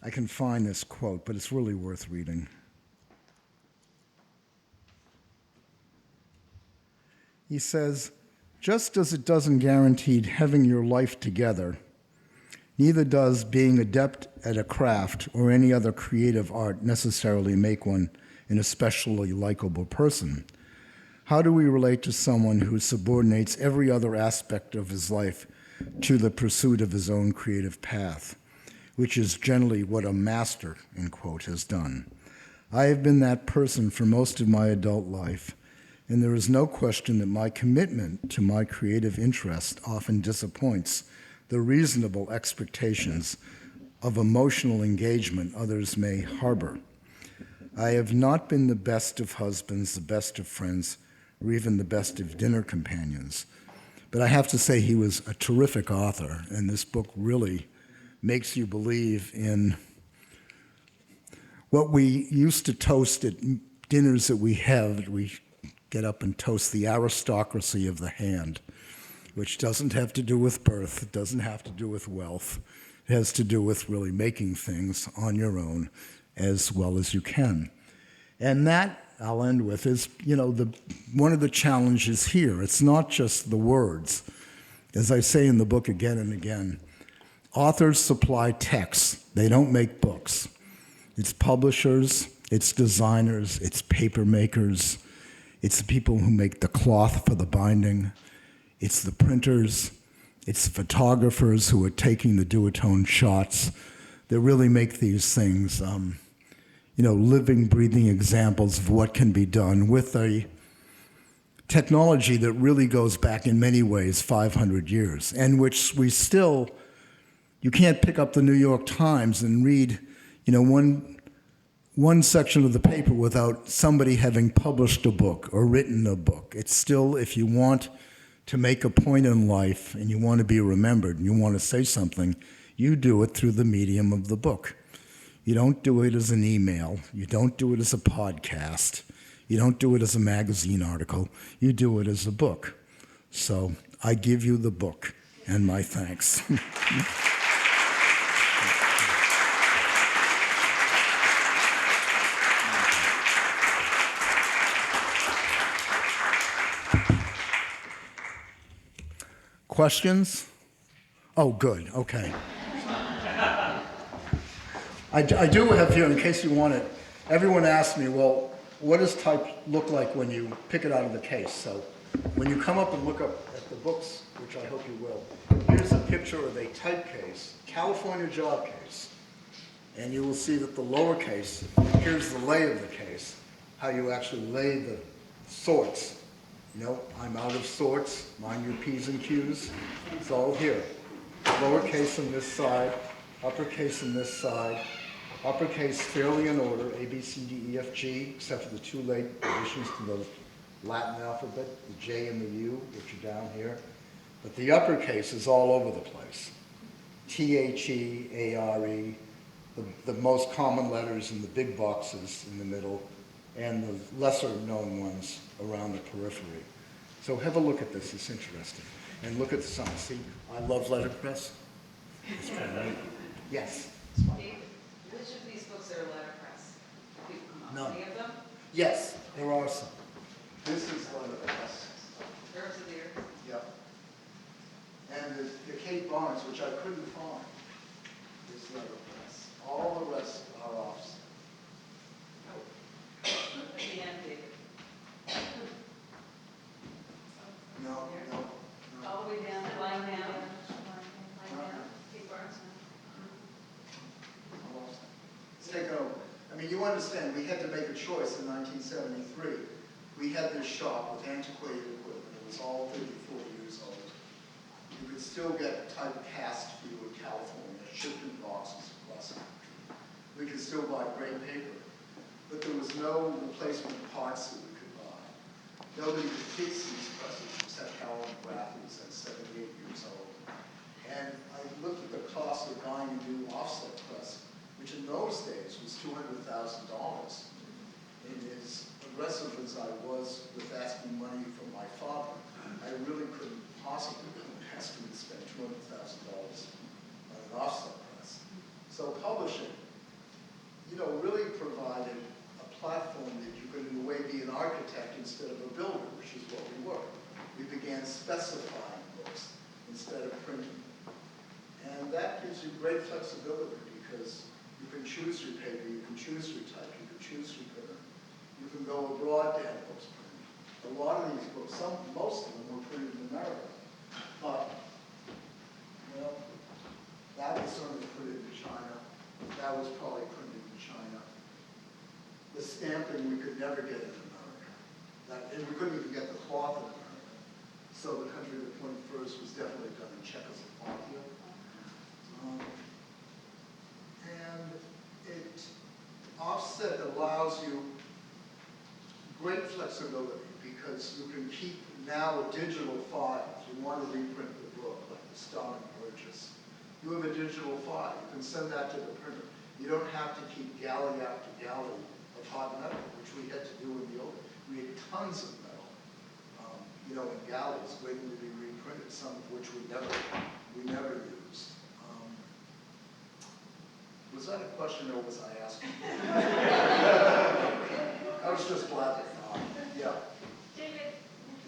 I can find this quote, but it's really worth reading. He says, just as it doesn't guarantee having your life together, neither does being adept at a craft or any other creative art necessarily make one an especially likable person. How do we relate to someone who subordinates every other aspect of his life to the pursuit of his own creative path, which is generally what a master, in quote, has done? I have been that person for most of my adult life, and there is no question that my commitment to my creative interest often disappoints the reasonable expectations of emotional engagement others may harbor. I have not been the best of husbands, the best of friends, or even the best of dinner companions. But I have to say he was a terrific author, and this book really makes you believe in what we used to toast at dinners that we have. We get up and toast the aristocracy of the hand, which doesn't have to do with birth, it doesn't have to do with wealth. It has to do with really making things on your own as well as you can. And that, I'll end with, is one of the challenges here. It's not just the words. As I say in the book again and again, authors supply texts. They don't make books. It's publishers, it's designers, it's paper makers, it's the people who make the cloth for the binding, it's the printers, it's the photographers who are taking the duotone shots that really make these things, living, breathing examples of what can be done with a technology that really goes back in many ways 500 years, and which we still, you can't pick up the New York Times and read, one section of the paper without somebody having published a book or written a book. It's still, if you want to make a point in life and you want to be remembered and you want to say something, you do it through the medium of the book. You don't do it as an email. You don't do it as a podcast. You don't do it as a magazine article. You do it as a book. So I give you the book and my thanks. Questions? Oh, good. Okay. I do have here, in case you want it, everyone asks me, well, what does type look like when you pick it out of the case? So when you come up and look up at the books, which I hope you will, here's a picture of a type case, California job case. And you will see that the lower case, here's the lay of the case, how you actually lay the sorts. You know, I'm out of sorts, mind your P's and Q's. It's all here. Lowercase on this side, uppercase on this side, uppercase fairly in order, A, B, C, D, E, F, G, except for the two late additions to the Latin alphabet, the J and the U, which are down here. But the uppercase is all over the place. T-H-E, A-R-E, the most common letters in the big boxes in the middle, and the lesser known ones around the periphery. So have a look at this, it's interesting. And look at the sign, see, I love letterpress. It's great. Yes? David, which of these books are letterpress? People come up. None. Any of them? Yes, there are some. This is letterpress. Herbs of the Earth? Yep. And the Kate Barnes, which I couldn't find, is letterpress. All the rest are offset. At the end, David. No, no, no. All the way down, lying down. Kate Barnes. Let's take it over. I mean, you understand, we had to make a choice in 1973. We had this shop with antiquated equipment. It was all 34 years old. You could still get typecast for you in California, shipped in boxes across the country. We could still buy great paper, but there was no replacement parts that we could buy. Nobody could fix these presses except Howard Graff, who was at 78 years old. And I looked at the cost of buying a new offset press, which in those days was $200,000. And as aggressive as I was with asking money from my father, I really couldn't possibly ask him to spend $200,000 on an offset press. So publishing, you know, really provided a platform that you could in a way be an architect instead of a builder, which is what we were. We began specifying books instead of printing. And that gives you great flexibility because you can choose your paper, you can choose your type, you can choose your printer. You can go abroad to have books printed. A lot of these books, most of them were printed in America. But, well, that was certainly printed in China. That was probably printed in China. The stamping we could never get in America. And we couldn't even get the cloth in America. So the country that went first was definitely done in Czechoslovakia. And offset allows you great flexibility because you can keep now a digital file. If you want to reprint the book, like the Stalin Purchase, you have a digital file. You can send that to the printer. You don't have to keep galley after galley of hot metal, which we had to do in the old. We had tons of metal, you know, in galleys waiting to be reprinted, some of which we never used. Was that a question or was I asking? I was just blabbing on. Yeah. David,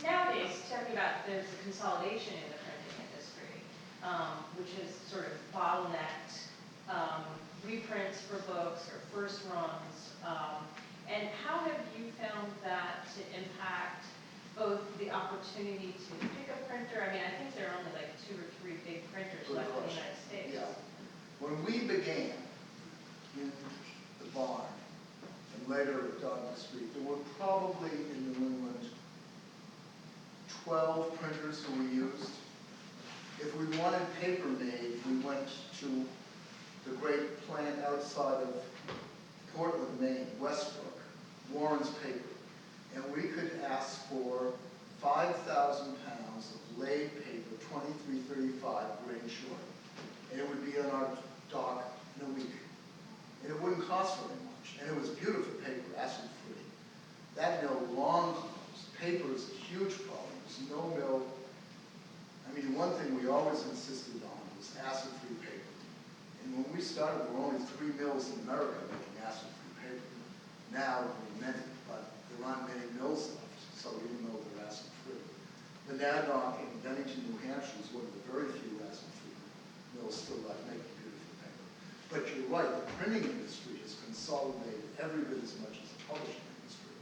nowadays, talking about there's a consolidation in the printing industry, which has sort of bottlenecked reprints for books or first runs. And how have you found that to impact both the opportunity to pick a printer? I mean, I think there are only like 2 or 3 big printers left in the United States. Yeah. When we began in the barn, and later at Godine Street, there were probably in New England 12 printers who we used. If we wanted paper made, we went to the great plant outside of Portland, Maine, Westbrook, Warren's Paper, and we could ask for 5,000 pounds of laid paper, 2335 grain short, and it would be on our dock in a week. And it wouldn't cost very much. And it was beautiful paper, acid-free. That mill long closed. Paper is a huge problem. There's no mill. I mean, one thing we always insisted on was acid-free paper. And when we started, there were only 3 mills in America making acid-free paper. Now, there are many, but there aren't many mills left, so even though they're acid-free. Monadnock in Bennington, New Hampshire is one of the very few acid-free mills still left making beautiful paper. But you're right, the printing industry has consolidated every bit as much as the publishing industry.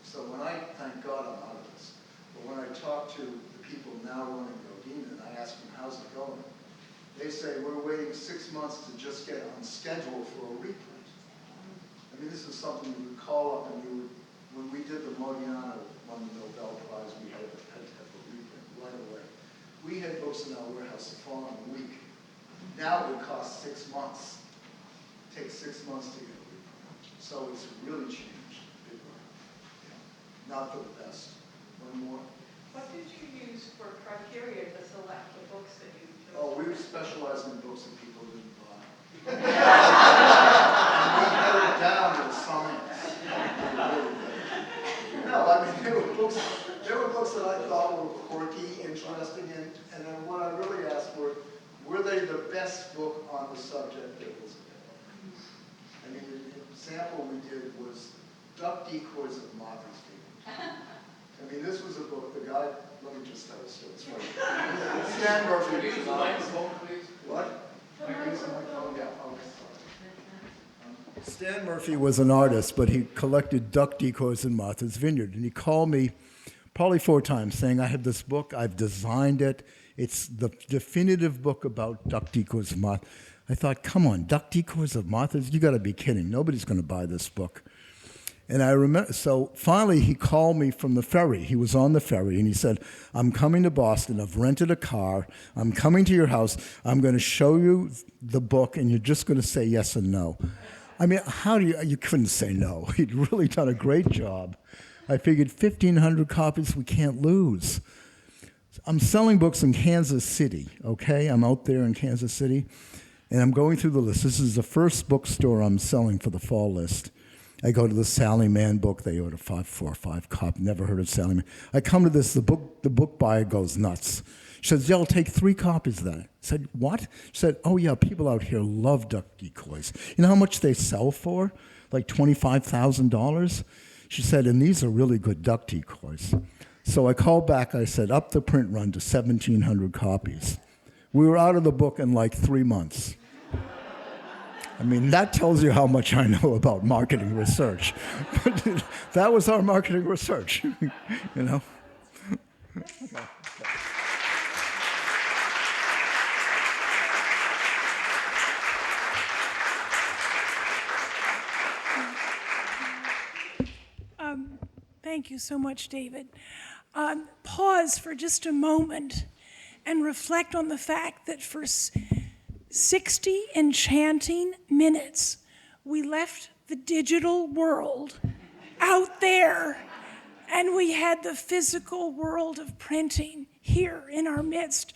So when thank God I'm out of this, but when I talk to the people now running Godine and I ask them, how's it going? They say, we're waiting 6 months to just get on schedule for a reprint. I mean, this is something you would call up and you would when we did the Modiano, won the Nobel Prize, we had to have a reprint right away. We had books in our warehouse the following week. Now it would cost 6 months. It takes 6 months to get a reprint. So it's really changed. Not for the best. One more. What did you use for criteria to select the books that you chose? Oh, we specialize in books that people didn't buy. And we had it down to science. No, I mean, there were books that I thought were quirky, interesting, and then what I really asked were they the best book on the subject that was available? I mean, the example we did was Duck Decoys of Martha's Vineyard. I mean, this was a book, the guy, let me just tell you so it's right. Stan Murphy. Could you use the microphone, please? What? Yeah, okay, sorry. Stan Murphy was an artist, but he collected duck decoys in Martha's Vineyard. And he called me probably 4 times saying, I have this book, I've designed it. It's the definitive book about duck decoys of Martha. I thought, come on, duck decoys of Martha's? You got to be kidding. Nobody's going to buy this book. And I remember, so finally he called me from the ferry. He was on the ferry and he said, I'm coming to Boston. I've rented a car. I'm coming to your house. I'm going to show you the book and you're just going to say yes and no. I mean, you couldn't say no. He'd really done a great job. I figured 1,500 copies we can't lose. I'm selling books in Kansas City, okay? I'm out there in Kansas City and I'm going through the list. This is the first bookstore I'm selling for the fall list. I go to the Sally Mann book. They order 4 or 5 copies. Never heard of Sally Mann. I come to this. The book buyer goes nuts. She says, "Yeah, I'll take 3 copies of that." I said, "What?" She said, "Oh yeah, people out here love duck decoys. You know how much they sell for? Like $25,000." She said, "And these are really good duck decoys." So I called back. I said, "Up the print run to 1,700 copies." We were out of the book in like 3 months. I mean, that tells you how much I know about marketing research. But that was our marketing research, you know? Thank you so much, David. Pause for just a moment and reflect on the fact that for 60 enchanting minutes, we left the digital world out there, and we had the physical world of printing here in our midst.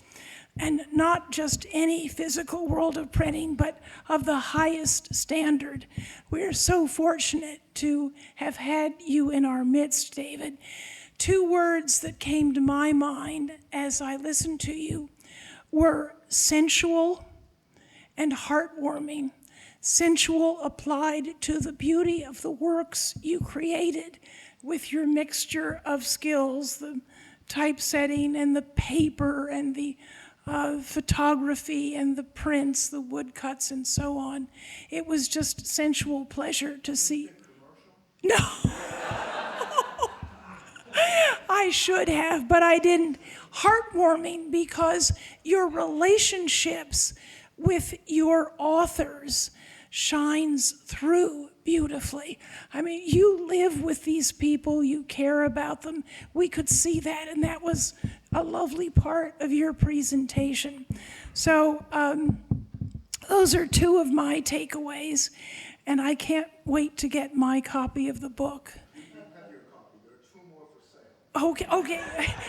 And not just any physical world of printing, but of the highest standard. We're so fortunate to have had you in our midst, David. 2 words that came to my mind as I listened to you were sensual and heartwarming. Sensual applied to the beauty of the works you created with your mixture of skills, the typesetting and the paper and the photography and the prints, the woodcuts and so on. It was just sensual pleasure to see. No. I should have, but I didn't. Heartwarming because your relationships with your authors shines through beautifully. I mean, you live with these people, you care about them. We could see that, and that was a lovely part of your presentation. So those are 2 of my takeaways, and I can't wait to get my copy of the book. Okay.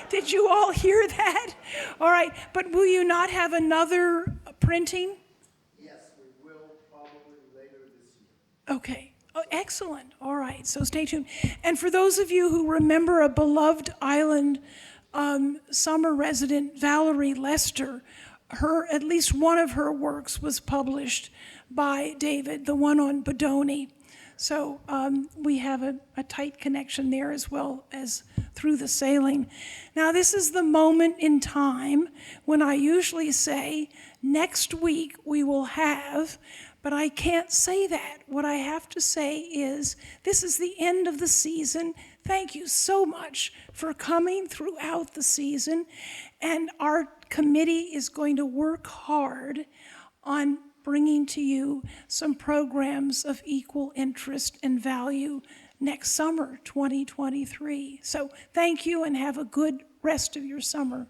Did you all hear that? All right, but will you not have another printing? Yes, we will probably later this year. Okay. Oh, excellent. All right, so stay tuned. And for those of you who remember a beloved island summer resident, Valerie Lester, at least one of her works was published by David, the one on Bodoni. So we have a tight connection there as well as through the sailing. Now, this is the moment in time when I usually say, next week we will have, but I can't say that. What I have to say is, this is the end of the season. Thank you so much for coming throughout the season. And our committee is going to work hard on bringing to you some programs of equal interest and value next summer, 2023. So thank you and have a good rest of your summer.